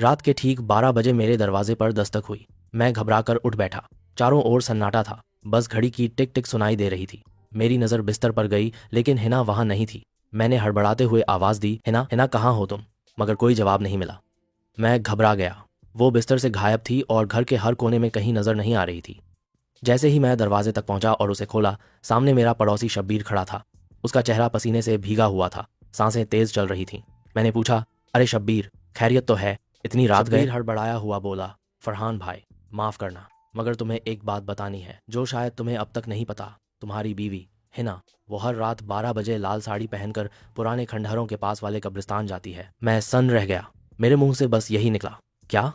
रात के ठीक 12 बजे मेरे दरवाजे पर दस्तक हुई। मैं घबराकर उठ बैठा। चारों ओर सन्नाटा था, बस घड़ी की टिक टिक सुनाई दे रही थी। मेरी नज़र बिस्तर पर गई, लेकिन हिना वहां नहीं थी। मैंने हड़बड़ाते हुए आवाज़ दी, हिना, हिना कहाँ हो तुम? मगर कोई जवाब नहीं मिला। मैं घबरा गया। वो बिस्तर से गायब थी और घर के हर कोने में कहीं नज़र नहीं आ रही थी। जैसे ही मैं दरवाजे तक पहुंचा और उसे खोला, सामने मेरा पड़ोसी शब्बीर खड़ा था। उसका चेहरा पसीने से भीगा हुआ था, सांसें तेज चल रही थीं। मैंने पूछा, अरे शब्बीर, खैरियत तो है? इतनी रात गए? शब्बीर हड़बड़ाया हुआ बोला, फरहान भाई, माफ़ करना, मगर तुम्हें एक बात बतानी है जो शायद तुम्हें अब तक नहीं पता। तुम्हारी बीवी हिना, वो हर रात 12 बजे लाल साड़ी पहनकर पुराने खंडहरों के पास वाले कब्रिस्तान जाती है। मैं सन्न रह गया। मेरे मुंह से बस यही निकला, क्या?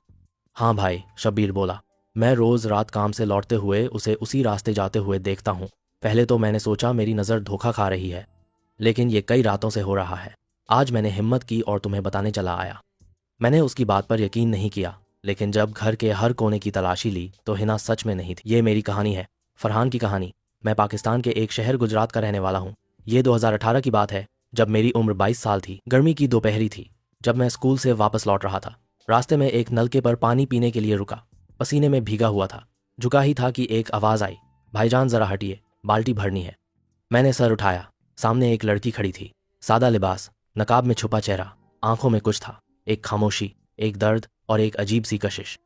हाँ भाई, शब्बीर बोला। मैं रोज़ रात काम से लौटते हुए उसे उसी रास्ते जाते हुए देखता हूँ। पहले तो मैंने सोचा मेरी नज़र धोखा खा रही है, लेकिन ये कई रातों से हो रहा है। आज मैंने हिम्मत की और तुम्हें बताने चला आया। मैंने उसकी बात पर यकीन नहीं किया, लेकिन जब घर के हर कोने की तलाशी ली तो हिना सच में नहीं थी। ये मेरी कहानी है, फरहान की कहानी। मैं पाकिस्तान के एक शहर गुजरात का रहने वाला हूँ। ये 2018 की बात है, जब मेरी उम्र 22 साल थी। गर्मी की दोपहरी थी, जब मैं स्कूल से वापस लौट रहा था। रास्ते में एक नलके पर पानी पीने के लिए रुका। पसीने में भीगा हुआ था। झुका ही था कि एक आवाज़ आई, भाईजान ज़रा हटिए, बाल्टी भरनी है। मैंने सर उठाया। सामने एक लड़की खड़ी थी। सादा लिबास, नकाब में छुपा चेहरा, आंखों में कुछ था, एक खामोशी, एक दर्द और एक अजीब सी कशिश।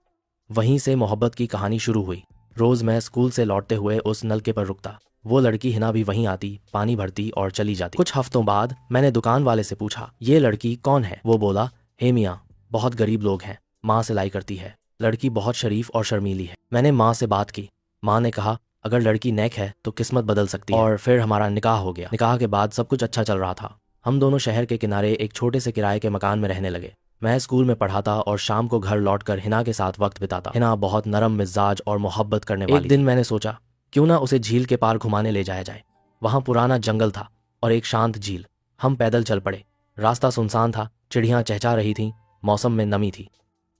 वहीं से मोहब्बत की कहानी शुरू हुई। रोज़ मैं स्कूल से लौटते हुए उस नलके पर रुकता। वो लड़की हिना भी वहीं आती, पानी भरती और चली जाती। कुछ हफ्तों बाद मैंने दुकान वाले से पूछा, ये लड़की कौन है? वो बोला, हे मियाँ, बहुत गरीब लोग हैं, माँ सिलाई करती है। लड़की बहुत शरीफ और शर्मीली है। मैंने माँ से बात की। माँ ने कहा, अगर लड़की नेक है तो किस्मत बदल सकती है। और फिर हमारा निकाह हो गया। निकाह के बाद सब कुछ अच्छा चल रहा था। हम दोनों शहर के किनारे एक छोटे से किराए के मकान में रहने लगे। मैं स्कूल में पढ़ाता और शाम को घर लौटकर हिना के साथ वक्त बिताता। हिना बहुत नरम मिजाज और मोहब्बत करने वाली। एक दिन मैंने सोचा, क्यों ना उसे झील के पार घुमाने ले जाया जाए। वहाँ पुराना जंगल था और एक शांत झील। हम पैदल चल पड़े। रास्ता सुनसान था, चिड़ियाँ चहचहा रही थीं, मौसम में नमी थी।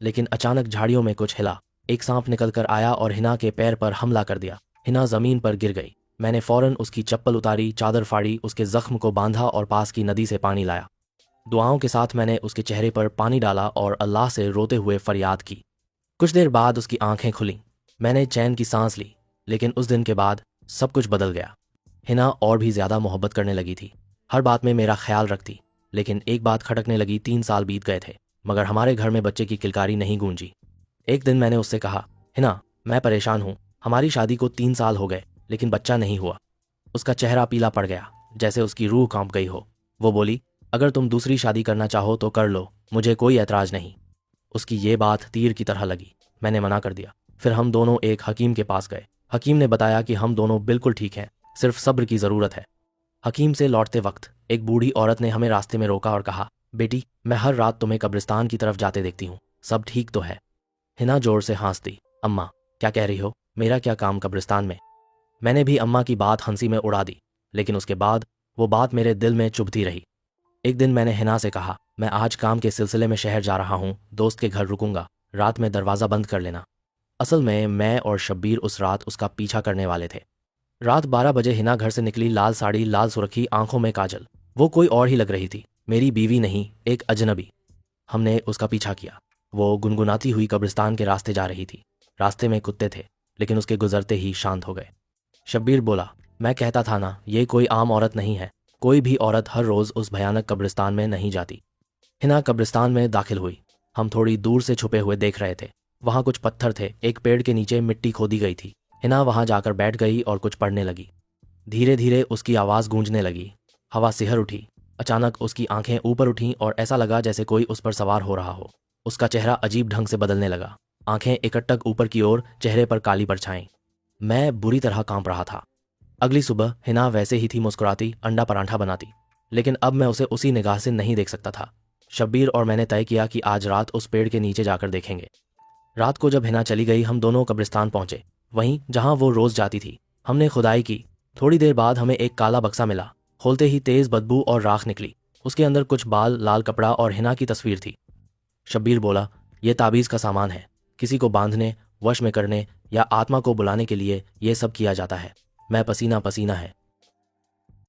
लेकिन अचानक झाड़ियों में कुछ हिला। एक सांप निकलकर आया और हिना के पैर पर हमला कर दिया। हिना जमीन पर गिर गई। मैंने फौरन उसकी चप्पल उतारी, चादर फाड़ी, उसके जख्म को बांधा और पास की नदी से पानी लाया। दुआओं के साथ मैंने उसके चेहरे पर पानी डाला और अल्लाह से रोते हुए फरियाद की। कुछ देर बाद उसकी आंखें खुलीं। मैंने चैन की सांस ली। लेकिन उस दिन के बाद सब कुछ बदल गया। हिना और भी ज्यादा मोहब्बत करने लगी थी। हर बात में मेरा ख्याल रखती। लेकिन एक बात खटकने लगी। 3 साल बीत गए थे, मगर हमारे घर में बच्चे की किलकारी नहीं गूंजी। एक दिन मैंने उससे कहा, हिना, मैं परेशान हूँ। हमारी शादी को 3 साल हो गए, लेकिन बच्चा नहीं हुआ। उसका चेहरा पीला पड़ गया, जैसे उसकी रूह कांप गई हो। वो बोली, अगर तुम दूसरी शादी करना चाहो तो कर लो, मुझे कोई ऐतराज नहीं। उसकी ये बात तीर की तरह लगी। मैंने मना कर दिया। फिर हम दोनों एक हकीम के पास गए। हकीम ने बताया कि हम दोनों बिल्कुल ठीक हैं, सिर्फ सब्र की ज़रूरत है। हकीम से लौटते वक्त एक बूढ़ी औरत ने हमें रास्ते में रोका और कहा, बेटी, मैं हर रात तुम्हें कब्रिस्तान की तरफ जाते देखती हूँ, सब ठीक तो है? हिना जोर से हंस दी। अम्मा, क्या कह रही हो? मेरा क्या काम कब्रिस्तान में? मैंने भी अम्मा की बात हंसी में उड़ा दी, लेकिन उसके बाद वो बात मेरे दिल में चुभती रही। एक दिन मैंने हिना से कहा, मैं आज काम के सिलसिले में शहर जा रहा हूँ, दोस्त के घर रुकूंगा, रात में दरवाज़ा बंद कर लेना। असल में मैं और शब्बीर उस रात उसका पीछा करने वाले थे। रात 12 बजे हिना घर से निकली, लाल साड़ी, लाल सुर्खी, आंखों में काजल। वो कोई और ही लग रही थी, मेरी बीवी नहीं, एक अजनबी। हमने उसका पीछा किया। वो गुनगुनाती हुई कब्रिस्तान के रास्ते जा रही थी। रास्ते में कुत्ते थे, लेकिन उसके गुजरते ही शांत हो गए। शब्बीर बोला, मैं कहता था ना, ये कोई आम औरत नहीं है। कोई भी औरत हर रोज़ उस भयानक कब्रिस्तान में नहीं जाती। हिना कब्रिस्तान में दाखिल हुई। हम थोड़ी दूर से छुपे हुए देख रहे थे। वहाँ कुछ पत्थर थे, एक पेड़ के नीचे मिट्टी खोदी गई थी। हिना वहाँ जाकर बैठ गई और कुछ पढ़ने लगी। धीरे धीरे उसकी आवाज़ गूंजने लगी। हवा सिहर उठी। अचानक उसकी आंखें ऊपर उठीं और ऐसा लगा जैसे कोई उस पर सवार हो रहा हो। उसका चेहरा अजीब ढंग से बदलने लगा। आंखें एकटक ऊपर की ओर, चेहरे पर काली परछाई। मैं बुरी तरह कांप रहा था। अगली सुबह हिना वैसे ही थी, मुस्कुराती, अंडा पराठा बनाती। लेकिन अब मैं उसे उसी निगाह से नहीं देख सकता था। शब्बीर और मैंने तय किया कि आज रात उस पेड़ के नीचे जाकर देखेंगे। रात को जब हिना चली गई, हम दोनों कब्रिस्तान पहुंचे, वहीं जहां वो रोज जाती थी। हमने खुदाई की। थोड़ी देर बाद हमें एक काला बक्सा मिला। खोलते ही तेज बदबू और राख निकली। उसके अंदर कुछ बाल, लाल कपड़ा और हिना की तस्वीर थी। शब्बीर बोला, यह ताबीज़ का सामान है। किसी को बांधने, वश में करने या आत्मा को बुलाने के लिए यह सब किया जाता है। मैं पसीना पसीना है।